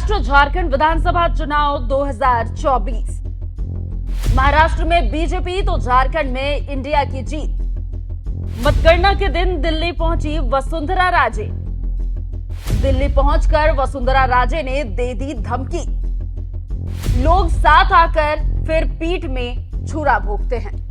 महाराष्ट्र झारखंड विधानसभा चुनाव 2024। महाराष्ट्र में बीजेपी तो झारखंड में इंडिया की जीत। मतगणना के दिन दिल्ली पहुंची वसुंधरा राजे। दिल्ली पहुंचकर वसुंधरा राजे ने दे दी धमकी। लोग साथ आकर फिर पीठ में छुरा भोंकते हैं।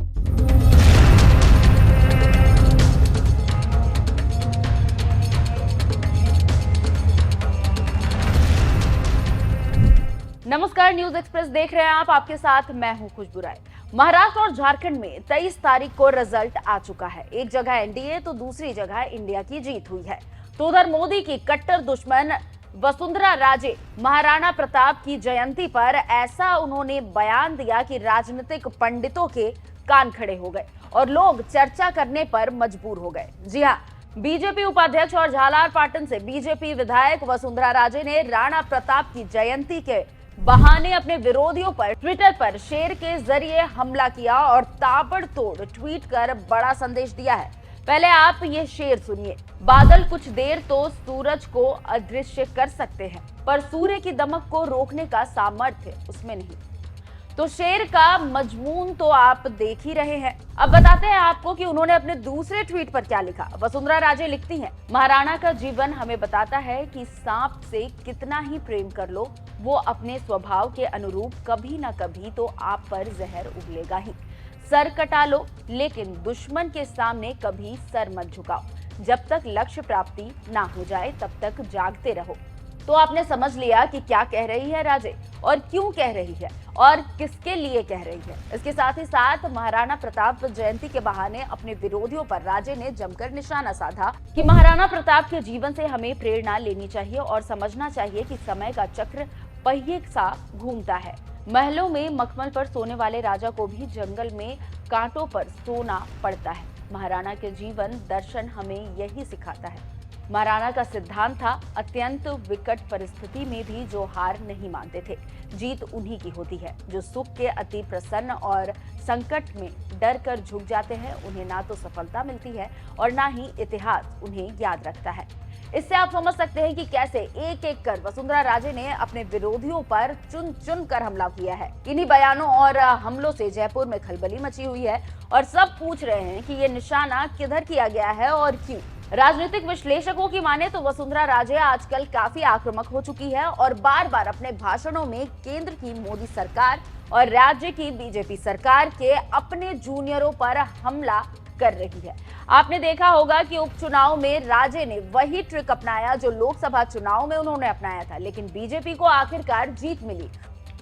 नमस्कार, न्यूज एक्सप्रेस देख रहे हैं आप। आपके साथ मैं हूं खुशबू राय। महाराष्ट्र और झारखंड में 23 तारीख को रिजल्ट आ चुका है। एक जगह एनडीए तो दूसरी जगह इंडिया की जीत हुई है। तो उधर मोदी की कट्टर दुश्मन वसुंधरा राजे महाराणा प्रताप की जयंती पर ऐसा उन्होंने बयान दिया कि राजनीतिक पंडितों के कान खड़े हो गए और लोग चर्चा करने पर मजबूर हो गए। जी हाँ, बीजेपी उपाध्यक्ष और झालार पाटन से बीजेपी विधायक वसुंधरा राजे ने राणा प्रताप की जयंती के बहाने अपने विरोधियों पर ट्विटर पर शेर के जरिए हमला किया और ताबड़तोड़ ट्वीट कर बड़ा संदेश दिया है। पहले आप ये शेर सुनिए। बादल कुछ देर तो सूरज को अदृश्य कर सकते हैं, पर सूर्य की दमक को रोकने का सामर्थ्य उसमें नहीं। तो शेर का मजमून तो आप देख ही रहे हैं। अब बताते हैं आपको कि उन्होंने अपने दूसरे ट्वीट पर क्या लिखा। वसुंधरा राजे लिखती हैं, महाराणा का जीवन हमें बताता है कि सांप से कितना ही प्रेम कर लो, वो अपने स्वभाव के अनुरूप कभी ना कभी तो आप पर जहर उगलेगा ही। सर कटा लो, लेकिन दुश्मन के सामने कभी सर मत झुकाओ। जब तक लक्ष्य प्राप्ति ना हो जाए तब तक जागते रहो। तो आपने समझ लिया कि क्या कह रही है राजे और क्यों कह रही है और किसके लिए कह रही है। इसके साथ ही साथ महाराणा प्रताप जयंती के बहाने अपने विरोधियों पर राजे ने जमकर निशाना साधा कि महाराणा प्रताप के जीवन से हमें प्रेरणा लेनी चाहिए और समझना चाहिए कि समय का चक्र पहिए सा घूमता है। महलों में मखमल पर सोने वाले राजा को भी जंगल में कांटों पर सोना पड़ता है। महाराणा के जीवन दर्शन हमें यही सिखाता है। महाराणा का सिद्धांत था, अत्यंत विकट परिस्थिति में भी जो हार नहीं मानते थे, जीत उन्हीं की होती है। जो सुख के अति प्रसन्न और संकट में डर कर झुक जाते हैं, उन्हें ना तो सफलता मिलती है और ना ही इतिहास उन्हें याद रखता है। इससे आप समझ सकते हैं कि कैसे एक एक कर वसुंधरा राजे ने अपने विरोधियों पर चुन चुन कर हमला किया है। इन्हीं बयानों और हमलों से जयपुर में खलबली मची हुई है और सब पूछ रहे हैं कि ये निशाना किधर किया गया है और क्यों। राजनीतिक विश्लेषकों की माने तो वसुंधरा राजे आजकल काफी आक्रामक हो चुकी है और बार बार अपने भाषणों में केंद्र की मोदी सरकार और राज्य की बीजेपी सरकार के अपने जूनियरों पर हमला कर रही है। आपने देखा होगा कि उपचुनाव में राजे ने वही ट्रिक अपनाया जो लोकसभा चुनाव में उन्होंने अपनाया था, लेकिन बीजेपी को आखिरकार जीत मिली।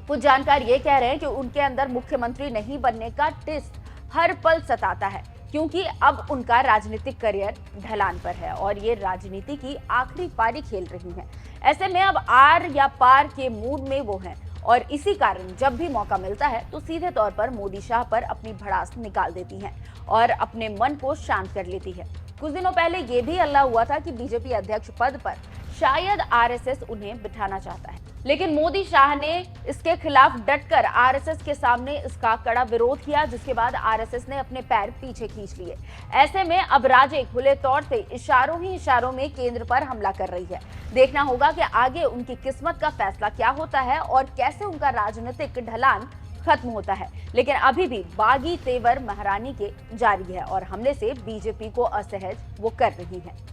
कुछ जानकार ये कह रहे हैं कि उनके अंदर मुख्यमंत्री नहीं बनने का टिस हर पल सताता है, क्योंकि अब उनका राजनीतिक करियर ढलान पर है और ये राजनीति की आखिरी पारी खेल रही हैं। ऐसे में अब आर या पार के मूड में वो हैं और इसी कारण जब भी मौका मिलता है तो सीधे तौर पर मोदी शाह पर अपनी भड़ास निकाल देती हैं और अपने मन को शांत कर लेती है। कुछ दिनों पहले ये भी हल्ला हुआ था कि बीजेपी अध्यक्ष पद पर शायद आरएसएस उन्हें बिठाना चाहता है, लेकिन मोदी शाह ने इसके खिलाफ डटकर आरएसएस के सामने इसका कड़ा विरोध किया, जिसके बाद आरएसएस ने अपने पैर पीछे खींच लिए। ऐसे में अब राजे खुले तौर से इशारों ही इशारों में केंद्र पर हमला कर रही है। देखना होगा कि आगे उनकी किस्मत का फैसला क्या होता है और कैसे उनका राजनीतिक ढलान खत्म होता है। लेकिन अभी भी बागी तेवर महारानी के जारी है और हमले से बीजेपी को असहज वो कर रही है।